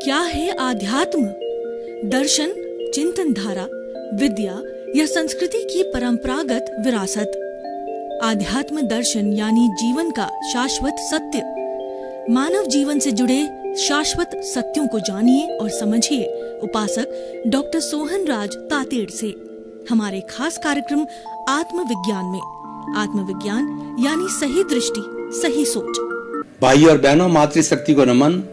क्या है आध्यात्म? दर्शन, चिंतन धारा, विद्या या संस्कृति की परंपरागत विरासत। आध्यात्म दर्शन यानी जीवन का शाश्वत सत्य। मानव जीवन से जुड़े शाश्वत सत्यों को जानिए और समझिए उपासक डॉक्टर सोहन राज तातेड़ से हमारे खास कार्यक्रम आत्मविज्ञान में। आत्मविज्ञान यानी सही दृष्टि, सही सोच। भाई और बहनों, मातृशक्ति को नमन।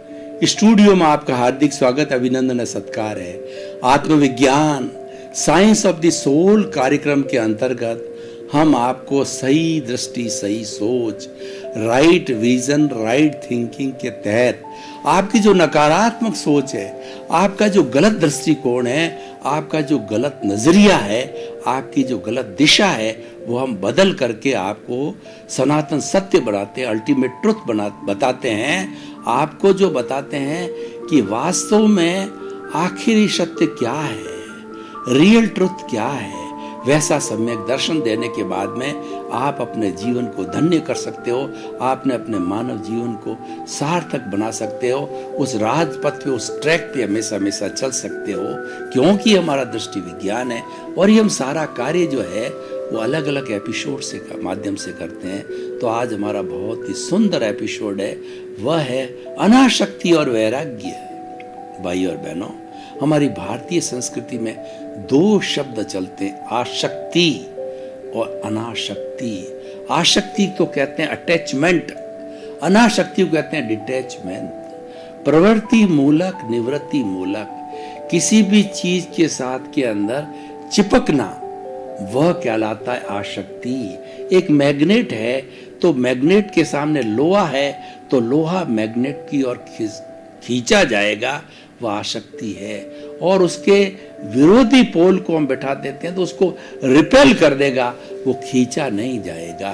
स्टूडियो में आपका हार्दिक स्वागत, अभिनंदन, सत्कार है। आत्मविज्ञान साइंस ऑफ द सोल कार्यक्रम के अंतर्गत हम आपको सही दृष्टि, सही सोच, राइट विजन, राइट थिंकिंग के तहत आपकी जो नकारात्मक सोच है, आपका जो गलत दृष्टिकोण है, आपका जो गलत नजरिया है, आपकी जो गलत दिशा है, वो हम बदल करके आपको सनातन सत्य बनाते हैं, अल्टीमेट ट्रुथ बताते हैं। आपको जो बताते हैं कि वास्तव में आखिरी सत्य क्या है, रियल ट्रुथ क्या है, वैसा सम्यक दर्शन देने के बाद में आप अपने जीवन को धन्य कर सकते हो। आपने अपने मानव जीवन को सार्थक बना सकते हो। उस राजपथ पे, उस ट्रैक पे हमेशा हमेशा चल सकते हो, क्योंकि हमारा दृष्टि विज्ञान है और ये हम सारा कार्य जो है वो अलग अलग एपिसोड से माध्यम से करते हैं। तो आज हमारा बहुत ही सुंदर एपिसोड है, वह है अनासक्ति और वैराग्य। भाई और बहनों, हमारी भारतीय संस्कृति में दो शब्द चलते हैं, आसक्ति और अनासक्ति। आसक्ति को कहते हैं अटैचमेंट, अनासक्ति को कहते हैं डिटैचमेंट। प्रवृत्ति मूलक, निवृत्ति मूलक, किसी भी चीज के साथ के अंदर चिपकना, वह कहलाता है आसक्ति। एक मैग्नेट है तो मैग्नेट के सामने लोहा है तो लोहा मैग्नेट की ओर खींचा जाएगा, वह आसक्ति है। और उसके विरोधी पोल को हम बैठा देते हैं तो उसको रिपेल कर देगा, वो खींचा नहीं जाएगा।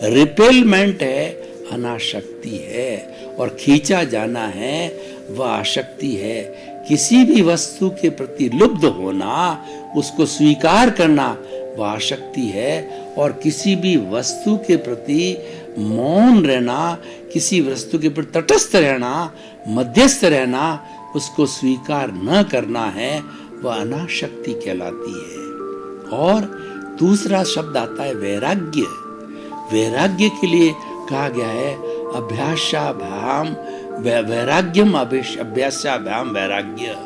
रिपेलमेंट है, अनासक्ति है, और खींचा जाना है, वह आसक्ति है। किसी भी वस्तु के प्रति लुब्ध होना, उसको स्वीकार करना, वह आसक्ति है। और किसी भी वस्तु के प्रति मौन रहना, किसी वस्तु के प्रति तटस्थ रहना, मध्यस्थ रहना, उसको स्वीकार न करना है, वह अनासक्ति कहलाती है। और दूसरा शब्द आता है वैराग्य। वैराग्य के लिए कहा गया है अभ्यासाभ्याम वैराग्यम, अभ्यासाभ्याम वैराग्य।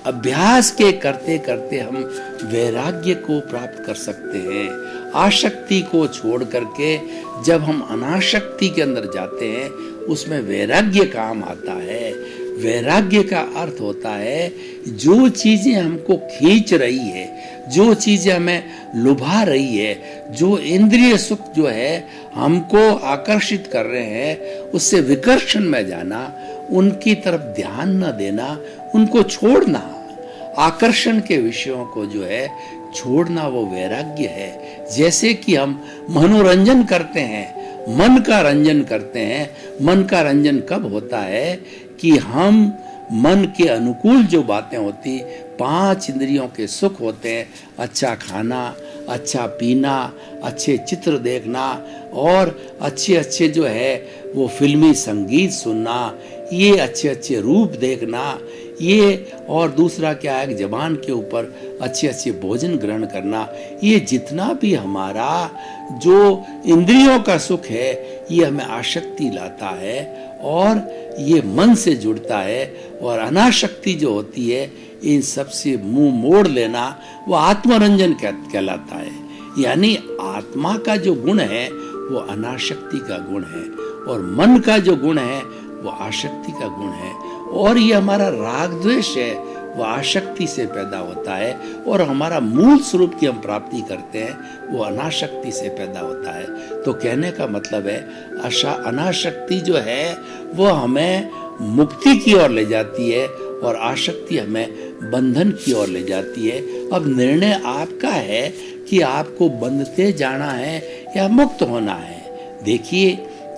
अभ्यास के करते करते हम वैराग्य को प्राप्त कर सकते हैं। आसक्ति को छोड़ करके जब हम अनासक्ति के अंदर जाते हैं, उसमें वैराग्य काम आता है। वैराग्य का अर्थ होता है जो चीजें हमको खींच रही है, जो चीजें हमें लुभा रही है, जो इंद्रिय सुख जो है हमको आकर्षित कर रहे हैं, उससे विकर्षण में जाना, उनकी तरफ ध्यान न देना, उनको छोड़ना, आकर्षण के विषयों को जो है छोड़ना, वो वैराग्य है। जैसे कि हम मनोरंजन करते हैं, मन का रंजन करते हैं। मन का रंजन कब होता है कि हम मन के अनुकूल जो बातें होती, पांच इंद्रियों के सुख होते हैं, अच्छा खाना, अच्छा पीना, अच्छे चित्र देखना और अच्छे अच्छे जो है वो फिल्मी संगीत सुनना, ये अच्छे अच्छे रूप देखना, ये। और दूसरा क्या है, जबान के ऊपर अच्छे अच्छे भोजन ग्रहण करना। ये जितना भी हमारा जो इंद्रियों का सुख है, ये हमें आसक्ति लाता है और ये मन से जुड़ता है। और अनासक्ति जो होती है, इन सब से मुंह मोड़ लेना, वो आत्मरंजन कहलाता है। यानी आत्मा का जो गुण है वो अनासक्ति का गुण है, और मन का जो गुण है वो आसक्ति का गुण है। और ये हमारा राग द्वेष है, वो आसक्ति से पैदा होता है। और हमारा मूल स्वरूप की हम प्राप्ति करते हैं, वो अनासक्ति से पैदा होता है। तो कहने का मतलब है अनासक्ति जो है वो हमें मुक्ति की ओर ले जाती है और आसक्ति हमें बंधन की ओर ले जाती है। अब निर्णय आपका है कि आपको बंधते जाना है या मुक्त होना है। देखिए,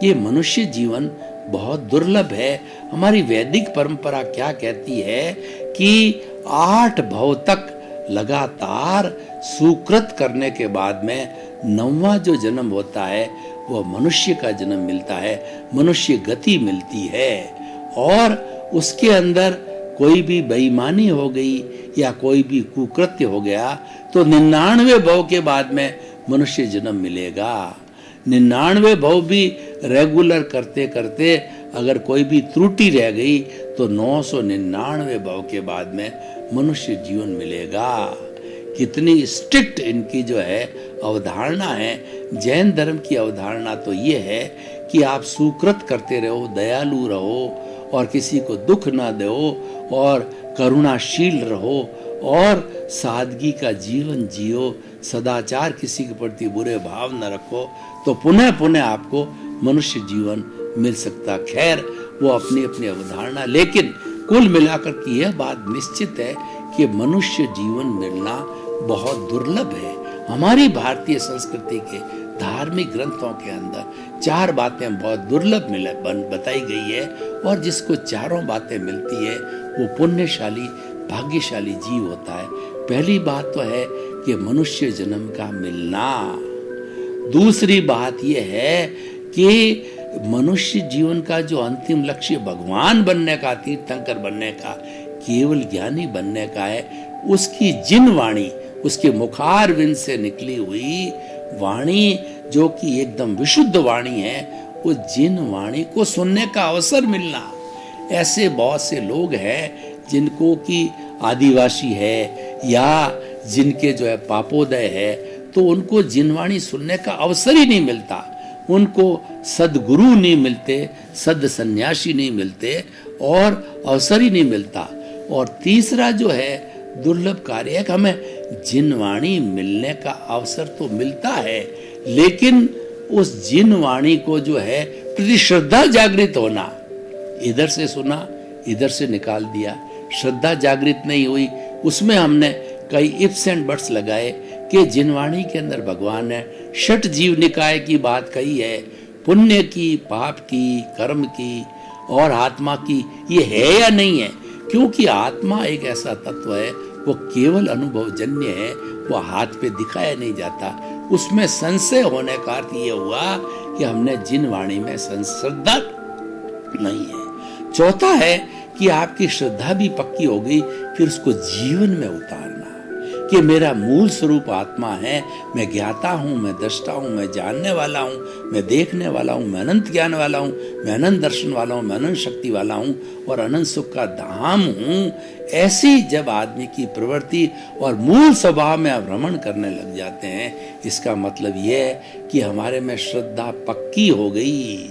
ये मनुष्य जीवन बहुत दुर्लभ है। हमारी वैदिक परंपरा क्या कहती है कि 8 भव तक लगातार सुकृत करने के बाद में 9वां जो जन्म होता है वह मनुष्य का जन्म मिलता है, मनुष्य गति मिलती है। और उसके अंदर कोई भी बेईमानी हो गई या कोई भी कुकृत्य हो गया तो 99 भव के बाद में मनुष्य जन्म मिलेगा। 99 भव भी रेगुलर करते करते अगर कोई भी त्रुटि रह गई तो 999 भव के बाद में मनुष्य जीवन मिलेगा। कितनी स्ट्रिक्ट इनकी जो है अवधारणा है। जैन धर्म की अवधारणा तो ये है कि आप सुकृत करते रहो, दयालु रहो और किसी को दुख ना दो और करुणाशील रहो और सादगी का जीवन जियो, सदाचार, किसी के प्रति बुरे भाव न रखो, तो पुनः पुनः आपको मनुष्य जीवन मिल सकता। खैर वो अपनी अपनी अवधारणा, लेकिन कुल मिलाकर की यह बात निश्चित है कि मनुष्य जीवन मिलना बहुत दुर्लभ है। हमारी भारतीय संस्कृति के धार्मिक ग्रंथों के अंदर 4 बातें बहुत दुर्लभ बताई गई है और जिसको चारों बातें मिलती है वो पुण्यशाली, भाग्यशाली जीव होता है। पहली बात तो है कि मनुष्य जन्म का मिलना। दूसरी बात यह है कि मनुष्य जीवन का जो अंतिम लक्ष्य भगवान बनने का, तीर्थंकर बनने का, केवल ज्ञानी बनने का है, उसकी जिन वाणी, उसके मुखारविंद से निकली हुई वाणी जो कि एकदम विशुद्ध वाणी है, वो जिन वाणी को सुनने का अवसर मिलना। ऐसे बहुत से लोग हैं जिनको कि आदिवासी है या जिनके जो है पापोदय है, तो उनको जिनवाणी सुनने का अवसर ही नहीं मिलता। उनको सदगुरु नहीं मिलते, सद सन्यासी नहीं मिलते और अवसर ही नहीं मिलता। और तीसरा जो है दुर्लभ कार्य है कि हमें जिनवाणी मिलने का अवसर तो मिलता है, लेकिन उस जिनवाणी को जो है प्रति श्रद्धा जागृत होना, इधर से सुना इधर से निकाल दिया, श्रद्धा जागृत नहीं हुई, उसमें हमने कई इफ्स एंड बट्स लगाए कि जिनवाणी के अंदर भगवान ने 6 जीव निकाय की बात कही है, पुण्य की, पाप की, कर्म की और आत्मा की, ये है या नहीं है? क्योंकि आत्मा एक ऐसा तत्व है, वो केवल अनुभवजन्य है, वो हाथ पे दिखाया नहीं जाता। उसमें संशय होने का अर्थ ये हुआ कि हमने जिनवाणी में श्रद्धा नहीं है। चौथा है कि आपकी श्रद्धा भी पक्की हो गई, फिर उसको जीवन में उतारना कि मेरा मूल स्वरूप आत्मा है, मैं ज्ञाता हूँ, मैं दृष्टा हूँ, मैं जानने वाला हूँ, मैं देखने वाला हूँ, मैं अनंत ज्ञान वाला हूँ, मैं अनंत दर्शन वाला हूँ, मैं अनंत शक्ति वाला हूँ और अनंत सुख का धाम हूँ। ऐसी जब आदमी की प्रवृत्ति और मूल स्वभाव में भ्रमण करने लग जाते हैं, इसका मतलब यह है कि हमारे में श्रद्धा पक्की हो गई,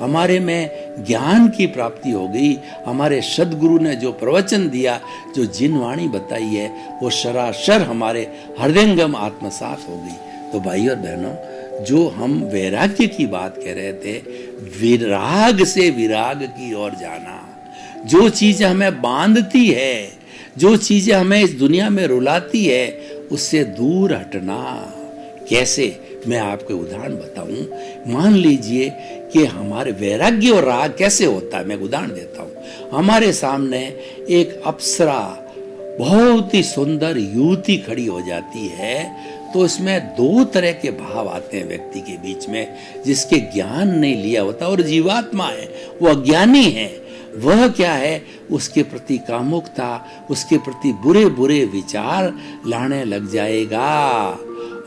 हमारे में ज्ञान की प्राप्ति हो गई, हमारे सदगुरु ने जो प्रवचन दिया, जो जिनवाणी बताई है, वो सरासर हमारे हृदयंगम आत्मसात हो गई। तो भाई और बहनों, जो हम वैराग्य की बात कह रहे थे, विराग से विराग की ओर जाना, जो चीजें हमें बांधती है, जो चीजें हमें इस दुनिया में रुलाती है, उससे दूर हटना। कैसे? मैं आपको उदाहरण बताऊं। मान लीजिए कि हमारे वैराग्य और राग कैसे होता है, मैं उदाहरण देता हूं। हमारे सामने एक अप्सरा, बहुत ही सुंदर युवती खड़ी हो जाती है, तो इसमें 2 तरह के भाव आते हैं व्यक्ति के बीच में। जिसके ज्ञान नहीं लिया होता और जीवात्मा है, वो अज्ञानी है, वह क्या है, उसके प्रति कामुकता, उसके प्रति बुरे बुरे विचार लाने लग जाएगा।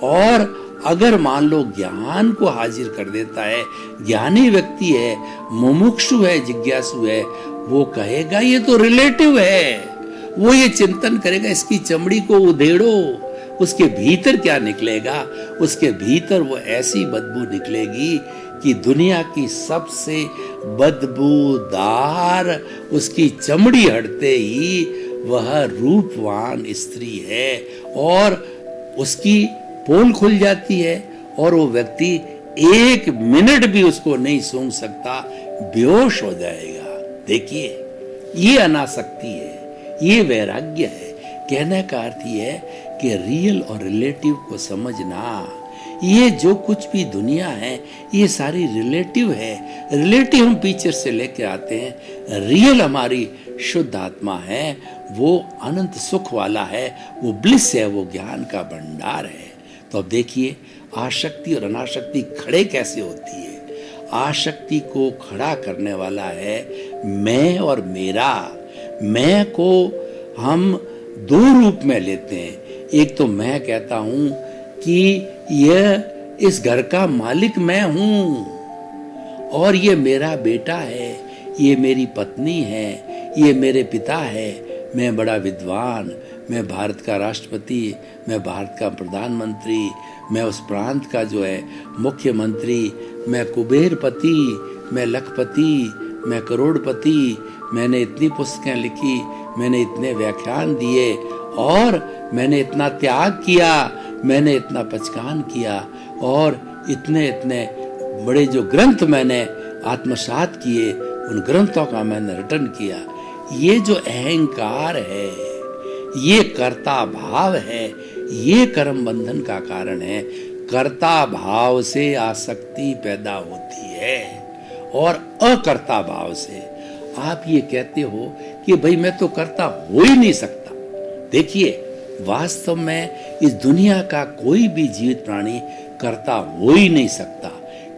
और अगर मान लो ज्ञान को हाजिर कर देता है, ज्ञानी व्यक्ति है, मुमुक्षु है, जिज्ञासु है, वो कहेगा ये तो रिलेटिव है, वो ये चिंतन करेगा इसकी चमड़ी को उधेड़ो, उसके भीतर क्या निकलेगा, उसके भीतर वो ऐसी बदबू निकलेगी कि दुनिया की सबसे बदबूदार उसकी चमड़ी हटते ही वह रूपवान स्त्री है और उसकी पोल खुल जाती है और वो व्यक्ति 1 मिनट भी उसको नहीं सूंघ सकता, बेहोश हो जाएगा। देखिए, ये अनासक्ति है, ये वैराग्य है। कहने का अर्थ ये है कि रियल और रिलेटिव को समझना। ये जो कुछ भी दुनिया है, ये सारी रिलेटिव है। रिलेटिव हम पीछे से लेके आते हैं, रियल हमारी शुद्ध आत्मा है, वो अनंत सुख वाला है, वो ब्लिस है, वो ज्ञान का भंडार है। तो अब देखिए, आसक्ति और अनासक्ति खड़े कैसे होती है। आसक्ति को खड़ा करने वाला है मैं और मेरा। मैं को हम दो रूप में लेते हैं। एक तो मैं कहता हूं कि यह इस घर का मालिक मैं हूं और ये मेरा बेटा है, ये मेरी पत्नी है, ये मेरे पिता है, मैं बड़ा विद्वान, मैं भारत का राष्ट्रपति, मैं भारत का प्रधानमंत्री, मैं उस प्रांत का जो है मुख्यमंत्री, मैं कुबेरपति, मैं लखपति, मैं करोड़पति, मैंने इतनी पुस्तकें लिखी, मैंने इतने व्याख्यान दिए और मैंने इतना त्याग किया, मैंने इतना पचकान किया और इतने इतने बड़े जो ग्रंथ मैंने आत्मसात किए, उन ग्रंथों का मैंने रटन किया। ये जो अहंकार है, ये कर्ता भाव है, ये कर्म बंधन का कारण है। कर्ता भाव से आसक्ति पैदा होती है और अकर्ता भाव से आप ये कहते हो कि भाई मैं तो कर्ता हो ही नहीं सकता। देखिए, वास्तव में इस दुनिया का कोई भी जीवित प्राणी कर्ता हो ही नहीं सकता।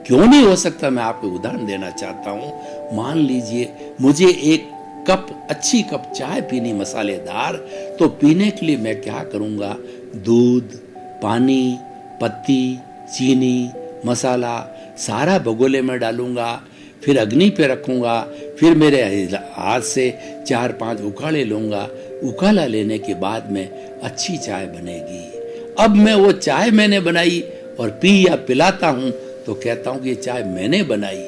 क्यों नहीं हो सकता, मैं आपको उदाहरण देना चाहता हूं। मान लीजिए मुझे एक कप, अच्छी कप चाय पीनी मसालेदार, तो पीने के लिए मैं क्या करूंगा? दूध, पानी, पत्ती, चीनी, मसाला सारा भगोले में डालूंगा, फिर अग्नि पे रखूंगा, फिर मेरे हाथ से 4-5 उकाले लूंगा। उकाला लेने के बाद में अच्छी चाय बनेगी। अब मैं वो चाय मैंने बनाई और पी या पिलाता हूं तो कहता हूं कि ये चाय मैंने बनाई।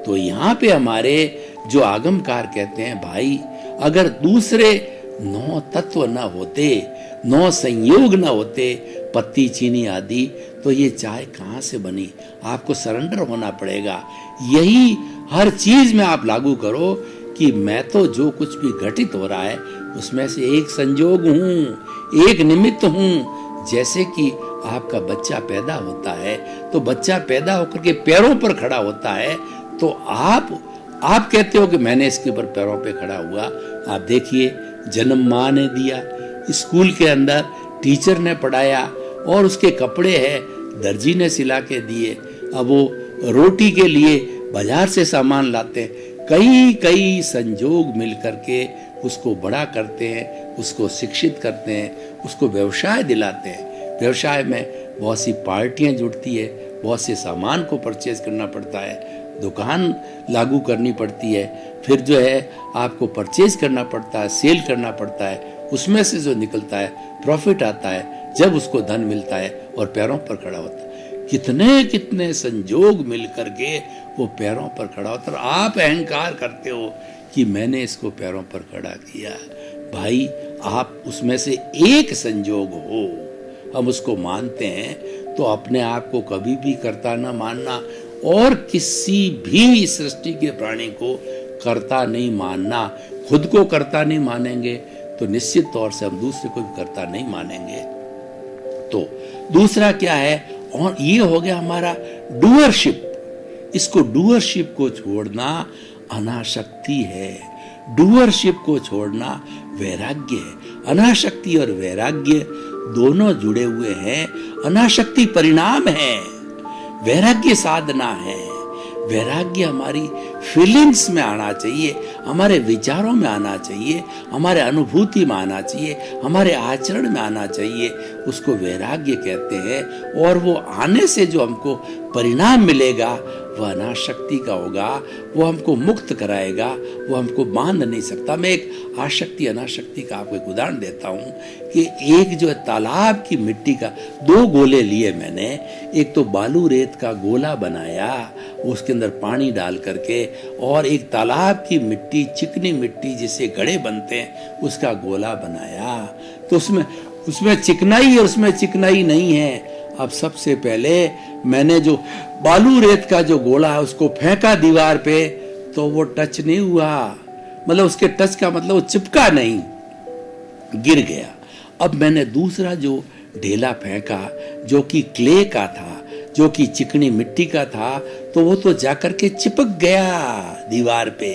तो यहाँ पे हमारे जो आगमकार कहते हैं, भाई अगर दूसरे 9 तत्व न होते, 9 संयोग न होते, पत्ती, चीनी आदि, तो ये चाय कहाँ से बनी? आपको सरेंडर होना पड़ेगा। यही हर चीज में आप लागू करो कि मैं तो जो कुछ भी घटित हो रहा है उसमें से एक संयोग हूँ, एक निमित्त हूँ। जैसे कि आपका बच्चा पैदा होता है तो बच्चा पैदा होकर के पैरों पर खड़ा होता है, तो आप कहते हो कि मैंने इसके ऊपर पैरों पे खड़ा हुआ। आप देखिए, जन्म माँ ने दिया, स्कूल के अंदर टीचर ने पढ़ाया और उसके कपड़े हैं दर्जी ने सिला के दिए। अब वो रोटी के लिए बाजार से सामान लाते हैं। कई संजोग मिलकर के उसको बड़ा करते हैं, उसको शिक्षित करते हैं, उसको व्यवसाय दिलाते हैं। व्यवसाय में बहुत सी पार्टियां जुड़ती है, बहुत से सामान को परचेज करना पड़ता है, दुकान लागू करनी पड़ती है, फिर जो है आपको परचेज करना पड़ता है, सेल करना पड़ता है, उसमें से जो निकलता है प्रॉफिट आता है, जब उसको धन मिलता है और पैरों पर खड़ा होता है। कितने संजोग मिलकर के वो पैरों पर खड़ा होता है। आप अहंकार करते हो कि मैंने इसको पैरों पर खड़ा किया। भाई आप उसमें से एक संजोग हो, हम उसको मानते हैं, तो अपने आप को कभी भी कर्ता न मानना और किसी भी सृष्टि के प्राणी को कर्ता नहीं मानना। खुद को कर्ता नहीं मानेंगे तो निश्चित तौर से हम दूसरे को भी कर्ता नहीं मानेंगे। तो दूसरा क्या है, और ये हो गया हमारा डूअरशिप। इसको डूअरशिप को छोड़ना अनासक्ति है, डूअरशिप को छोड़ना वैराग्य है। अनासक्ति और वैराग्य दोनों जुड़े हुए हैं। अनासक्ति परिणाम है, वैराग्य साधना है। वैराग्य हमारी फीलिंग्स में आना चाहिए, हमारे विचारों में आना चाहिए, हमारे अनुभूति में आना चाहिए, हमारे आचरण में आना चाहिए। उसको वैराग्य कहते हैं। और वो आने से जो हमको परिणाम मिलेगा वह अनासक्ति का होगा, वो हमको मुक्त कराएगा, वो हमको बांध नहीं सकता। मैं एक आसक्ति अनासक्ति का आपको एक उदाहरण देता हूँ कि एक जो तालाब की मिट्टी का 2 गोले लिए मैंने। एक तो बालू रेत का गोला बनाया, उसके अंदर पानी डाल करके, और एक तालाब की मिट्टी, चिकनी मिट्टी जिसे घड़े बनते हैं, उसका गोला बनाया। तो उसमें चिकनाई और उसमें चिकनाई नहीं है। अब सबसे पहले मैंने जो बालू रेत का जो गोला है उसको फेंका दीवार पे, तो वो टच नहीं हुआ, मतलब उसके टच का मतलब वो चिपका नहीं, गिर गया। अब मैंने दूसरा जो ढेला फेंका जो कि क्ले का था, जो कि चिकनी मिट्टी का था, तो वो तो जाकर के चिपक गया दीवार पे,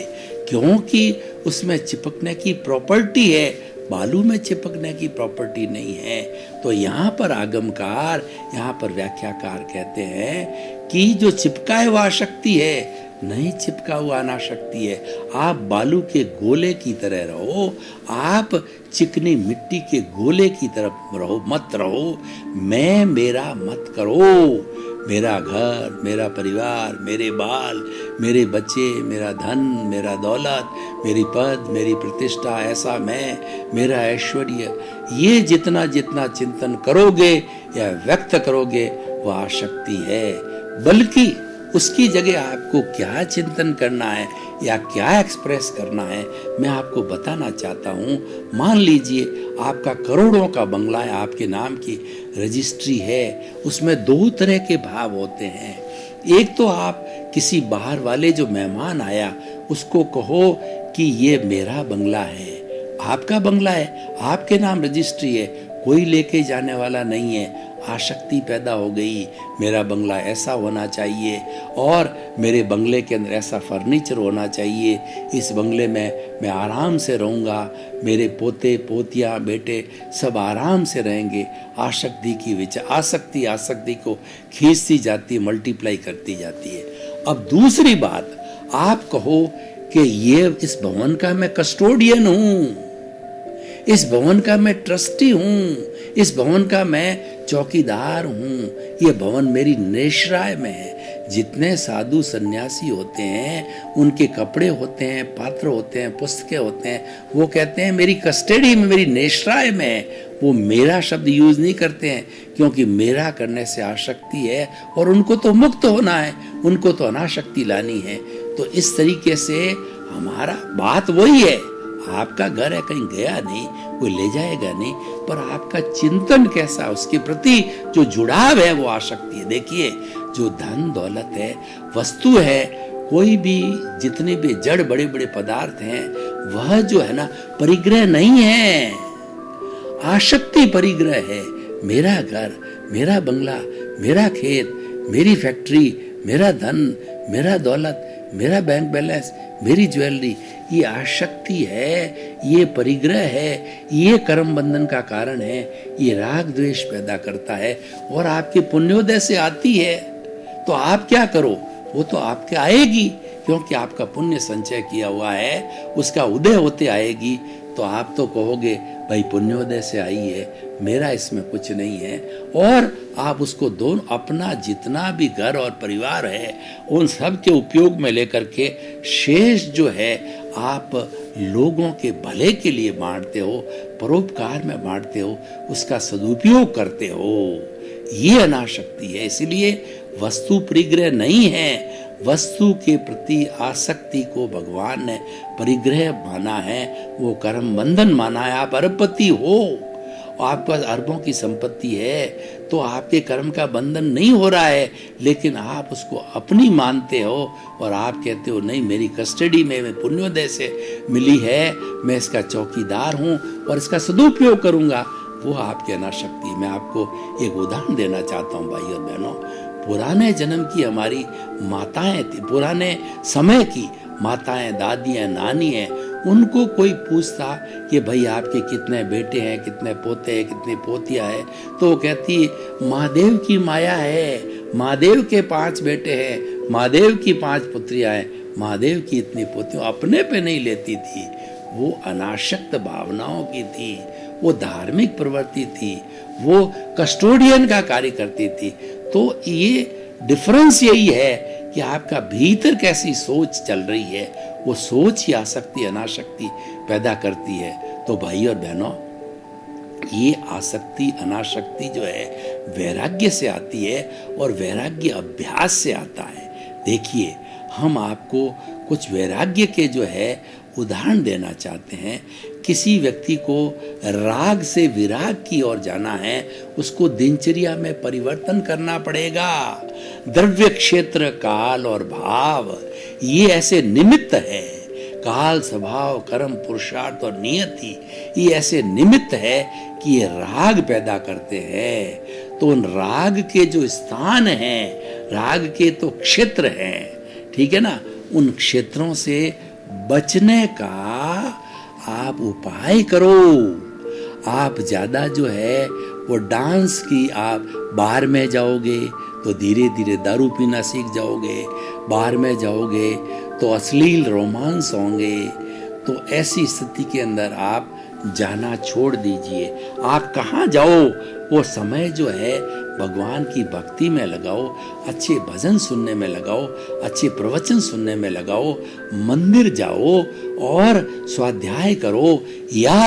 क्योंकि उसमें चिपकने की प्रॉपर्टी है, बालू में चिपकने की प्रॉपर्टी नहीं है। तो यहाँ पर आगमकार, यहाँ पर व्याख्याकार कहते हैं कि जो चिपकाए वह शक्ति है, नहीं चिपका हुआ अनासक्ति है। आप बालू के गोले की तरह रहो, आप चिकनी मिट्टी के गोले की तरफ रहो, मत रहो। मैं मेरा मत करो। मेरा घर, मेरा परिवार, मेरे बाल, मेरे बच्चे, मेरा धन, मेरा दौलत, मेरी पद, मेरी प्रतिष्ठा, ऐसा मैं, मेरा ऐश्वर्य, ये जितना जितना चिंतन करोगे या व्यक्त करोगे वह आसक्ति है। बल्कि उसकी जगह आपको क्या चिंतन करना है या क्या एक्सप्रेस करना है, मैं आपको बताना चाहता हूँ। मान लीजिए आपका करोड़ों का बंगला है, आपके नाम की रजिस्ट्री है, उसमें दो तरह के भाव होते हैं। एक तो आप किसी बाहर वाले जो मेहमान आया उसको कहो कि ये मेरा बंगला है, आपका बंगला है, आपके नाम रजिस्ट्री है, कोई लेके जाने वाला नहीं है। आसक्ति पैदा हो गई, मेरा बंगला ऐसा होना चाहिए और मेरे बंगले के अंदर ऐसा फर्नीचर होना चाहिए, इस बंगले में मैं आराम से रहूँगा, मेरे पोते पोतियाँ बेटे सब आराम से रहेंगे। आसक्ति की आसक्ति को खींचती जाती है, मल्टीप्लाई करती जाती है। अब दूसरी बात, आप कहो कि ये इस भवन का मैं कस्टोडियन हूँ, इस भवन का मैं ट्रस्टी हूँ, इस भवन का मैं चौकीदार हूँ, ये भवन मेरी नेशराय में है। जितने साधु सन्यासी होते हैं उनके कपड़े होते हैं, पात्र होते हैं, पुस्तकें होते हैं, वो कहते हैं मेरी कस्टडी में, मेरी नेशराय में है। वो मेरा शब्द यूज नहीं करते हैं क्योंकि मेरा करने से आसक्ति है और उनको तो मुक्त होना है, उनको तो अनासक्ति लानी है। तो इस तरीके से हमारा बात वही है, आपका घर है, कहीं गया नहीं, कोई ले जाएगा नहीं, पर आपका चिंतन कैसा, उसके प्रति जो जुड़ाव है वो आसक्ति है। देखिए जो धन दौलत है, वस्तु है, कोई भी जितने भी जड़ बड़े बड़े पदार्थ हैं, वह जो है ना परिग्रह नहीं है, आसक्ति परिग्रह है। मेरा घर, मेरा बंगला, मेरा खेत, मेरी फैक्ट्री, मेरा धन, मेरा दौलत, मेरा बैंक बैलेंस, मेरी ज्वेलरी, ये आसक्ति है, ये परिग्रह है, ये कर्म बंधन का कारण है, ये राग द्वेष पैदा करता है और आपके पुण्योदय से आती है। तो आप क्या करो, वो तो आपके आएगी क्योंकि आपका पुण्य संचय किया हुआ है, उसका उदय होते आएगी। तो आप तो कहोगे भाई पुण्योदय से आई है, मेरा इसमें कुछ नहीं है, और आप उसको दोनों अपना जितना भी घर और परिवार है उन सब के उपयोग में लेकर के शेष जो है आप लोगों के भले के लिए बांटते हो, परोपकार में बांटते हो, उसका सदुपयोग करते हो। ये अनासक्ति है। इसलिए वस्तु परिग्रह नहीं है, वस्तु के प्रति आसक्ति को भगवान ने परिग्रह माना है, वो कर्म बंधन माना है। आप अरबपति हो, आपका अरबों की संपत्ति है, तो आपके कर्म का बंधन नहीं हो रहा है, लेकिन आप उसको अपनी मानते हो और आप कहते हो नहीं, मेरी कस्टडी में, मैं पुण्योदय से मिली है, मैं इसका चौकीदार हूँ और इसका सदुपयोग करूँगा। वो आपकी अनासक्ति। मैं आपको एक उदाहरण देना चाहता हूँ भाई और बहनों। पुराने जन्म की हमारी माताएं थी, पुराने समय की माताएं, दादियां, नानी हैं, उनको कोई पूछता कि भाई आपके कितने बेटे हैं, कितने पोते हैं, कितनी पोतियां हैं, तो वो कहती महादेव की माया है, महादेव के 5 बेटे हैं, महादेव की 5 पुत्रियां हैं, महादेव की इतनी पोतियां। अपने पे नहीं लेती थी, वो अनासक्त भावनाओं की थी, वो धार्मिक प्रवृत्ति थी, वो कस्टोडियन का कार्य करती थी। तो ये डिफरेंस यही है कि आपका भीतर कैसी सोच चल रही है, वो सोच ही आसक्ति अनासक्ति पैदा करती है। तो भाई और बहनों, ये आसक्ति अनासक्ति जो है वैराग्य से आती है और वैराग्य अभ्यास से आता है। देखिए, हम आपको कुछ वैराग्य के जो है उदाहरण देना चाहते हैं। किसी व्यक्ति को राग से विराग की ओर जाना है, उसको दिनचर्या में परिवर्तन करना पड़ेगा। द्रव्य, क्षेत्र, काल और भाव, ये ऐसे निमित्त है। काल, स्वभाव, कर्म, पुरुषार्थ और नियति, ये ऐसे निमित्त है कि ये राग पैदा करते हैं। तो उन राग के जो स्थान हैं, राग के तो क्षेत्र हैं, ठीक है ना, उन क्षेत्रों से बचने का आप उपाय करो। आप ज्यादा जो है वो डांस की, आप बार में जाओगे तो धीरे धीरे दारू पीना सीख जाओगे। बार में जाओगे तो अश्लील रोमांस होंगे। तो ऐसी स्थिति के अंदर आप जाना छोड़ दीजिए। आप कहाँ जाओ, वो समय जो है भगवान की भक्ति में लगाओ, अच्छे भजन सुनने में लगाओ, अच्छे प्रवचन सुनने में लगाओ, मंदिर जाओ और स्वाध्याय करो या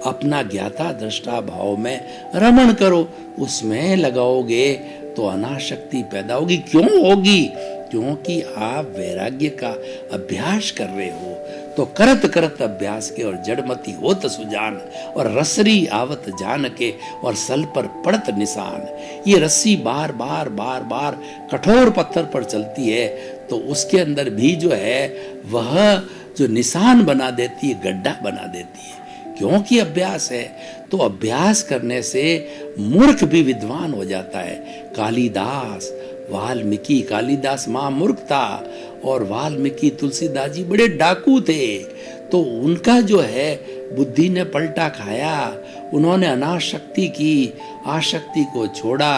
अपना ज्ञाता दृष्टा भाव में रमण करो। उसमें लगाओगे तो अनाशक्ति पैदा होगी। क्यों होगी? क्योंकि आप वैराग्य का अभ्यास कर रहे हो। तो करत करत अभ्यास के और जड़मती होत सुजान, और रसरी आवत जान के और सल पर पड़त निशान। ये रस्सी बार बार बार बार कठोर पत्थर पर चलती है तो उसके अंदर भी जो है वह जो निशान बना देती है, गड्ढा बना देती है। क्योंकि अभ्यास है। तो अभ्यास करने से मूर्ख भी विद्वान हो जाता है। कालिदास, वाल्मीकि, कालिदास महामूर्ख था और वाल्मीकि तुलसीदास जी बड़े डाकू थे। तो उनका जो है बुद्धि ने पलटा खाया। उन्होंने अनाशक्ति की, आसक्ति को छोड़ा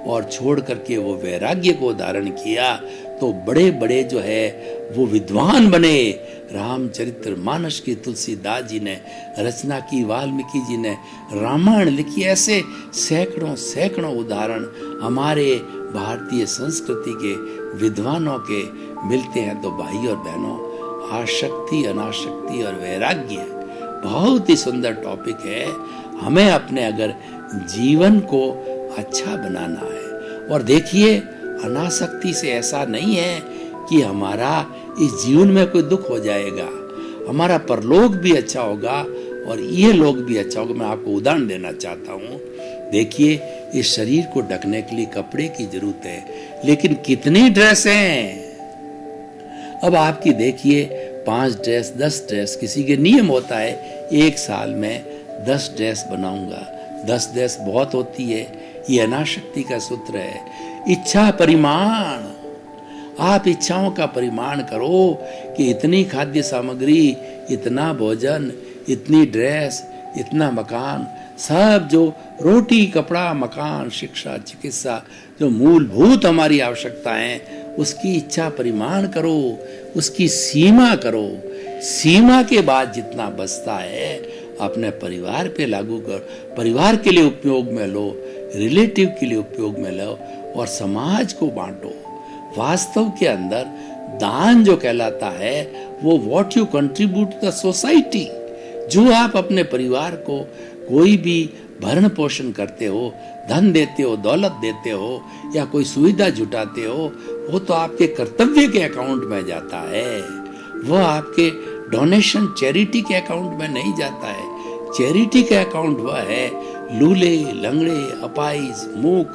और छोड़ करके वो वैराग्य को धारण किया। तो बड़े बड़े जो है वो विद्वान बने। रामचरित्र मानस की तुलसीदास जी ने रचना की, वाल्मीकि जी ने रामायण लिखी। ऐसे सैकड़ों सैकड़ों उदाहरण हमारे भारतीय संस्कृति के विद्वानों के मिलते हैं। तो भाई और बहनों, आसक्ति, अनासक्ति और वैराग्य बहुत ही सुंदर टॉपिक है। हमें अपने अगर जीवन को अच्छा बनाना है, और देखिए अनासक्ति से ऐसा नहीं है कि हमारा इस जीवन में कोई दुख हो जाएगा, हमारा परलोक भी अच्छा होगा और ये लोग भी अच्छा होगा। मैं आपको उदाहरण देना चाहता हूँ। देखिए, इस शरीर को ढकने के लिए कपड़े की जरूरत है, लेकिन कितनी ड्रेस हैं? अब आपकी देखिए 5 ड्रेस, 10 ड्रेस, किसी के नियम होता है 1 साल में 10 ड्रेस बनाऊंगा। 10 ड्रेस बहुत होती है। ये अनाशक्ति का सूत्र है। इच्छा परिमाण, आप इच्छाओं का परिमाण करो कि इतनी खाद्य सामग्री, इतना भोजन, इतनी ड्रेस, इतना मकान, सब जो रोटी, कपड़ा, मकान, शिक्षा, चिकित्सा, जो मूलभूत हमारी आवश्यकताएं हैं, उसकी इच्छा परिमाण करो, उसकी सीमा करो। सीमा के बाद जितना बचता है अपने परिवार पे लागू कर, परिवार के लिए उपयोग में लो, रिलेटिव के लिए उपयोग में लो और समाज को बांटो। वास्तव के अंदर दान जो कहलाता है वो what you contribute to the society. जो आप अपने परिवार को कोई भी भरण पोषण करते हो, धन देते हो, दौलत देते हो या कोई सुविधा जुटाते हो, वो तो आपके कर्तव्य के अकाउंट में जाता है। वो आपके डोनेशन, चैरिटी के अकाउंट में नहीं जाता है। चैरिटी का अकाउंट वह है लूले, लंगड़े, अपाहिज, मूक,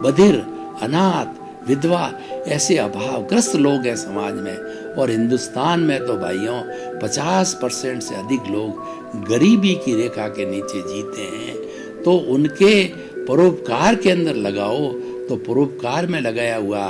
बधिर, अनाथ, विधवा, ऐसे अभावग्रस्त लोग हैं समाज में। और हिंदुस्तान में तो भाइयों 50% से अधिक लोग गरीबी की रेखा के नीचे जीते हैं। तो उनके परोपकार के अंदर लगाओ। तो परोपकार में लगाया हुआ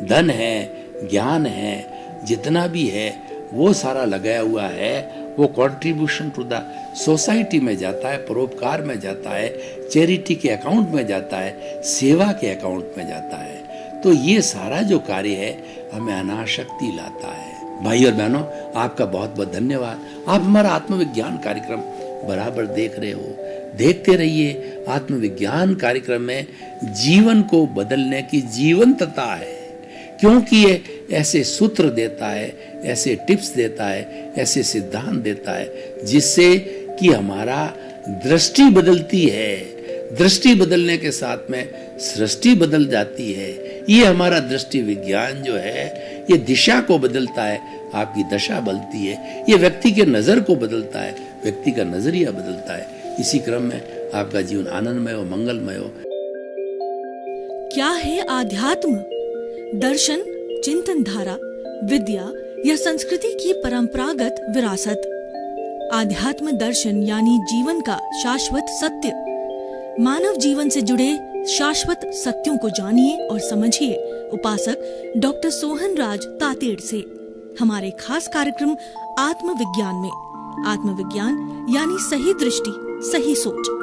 धन है, ज्ञान है, जितना भी है वो सारा लगाया हुआ है, वो कंट्रीब्यूशन टू द सोसाइटी में जाता है, परोपकार में जाता है, चैरिटी के अकाउंट में जाता है, सेवा के अकाउंट में जाता है। तो ये सारा जो कार्य है हमें अनाशक्ति लाता है। भाई और बहनों, आपका बहुत बहुत धन्यवाद। आप हमारा आत्मविज्ञान कार्यक्रम बराबर देख रहे हो। देखते रहिए। आत्मविज्ञान कार्यक्रम में जीवन को बदलने की जीवंतता है, क्योंकि ये ऐसे सूत्र देता है, ऐसे टिप्स देता है, ऐसे सिद्धांत देता है जिससे कि हमारा दृष्टि बदलती है। दृष्टि बदलने के साथ में सृष्टि बदल जाती है। ये हमारा दृष्टि विज्ञान जो है ये दिशा को बदलता है, आपकी दशा बदलती है। ये व्यक्ति के नजर को बदलता है, व्यक्ति का नजरिया बदलता है। इसी क्रम में आपका जीवन आनंदमय हो, मंगलमय हो। क्या है आध्यात्म? दर्शन, चिंतन धारा, विद्या या संस्कृति की परंपरागत विरासत। आध्यात्म दर्शन यानी जीवन का शाश्वत सत्य। मानव जीवन से जुड़े शाश्वत सत्यों को जानिए और समझिए उपासक डॉक्टर सोहन राज तातेड़ से हमारे खास कार्यक्रम आत्मविज्ञान में। आत्मविज्ञान यानी सही दृष्टि, सही सोच।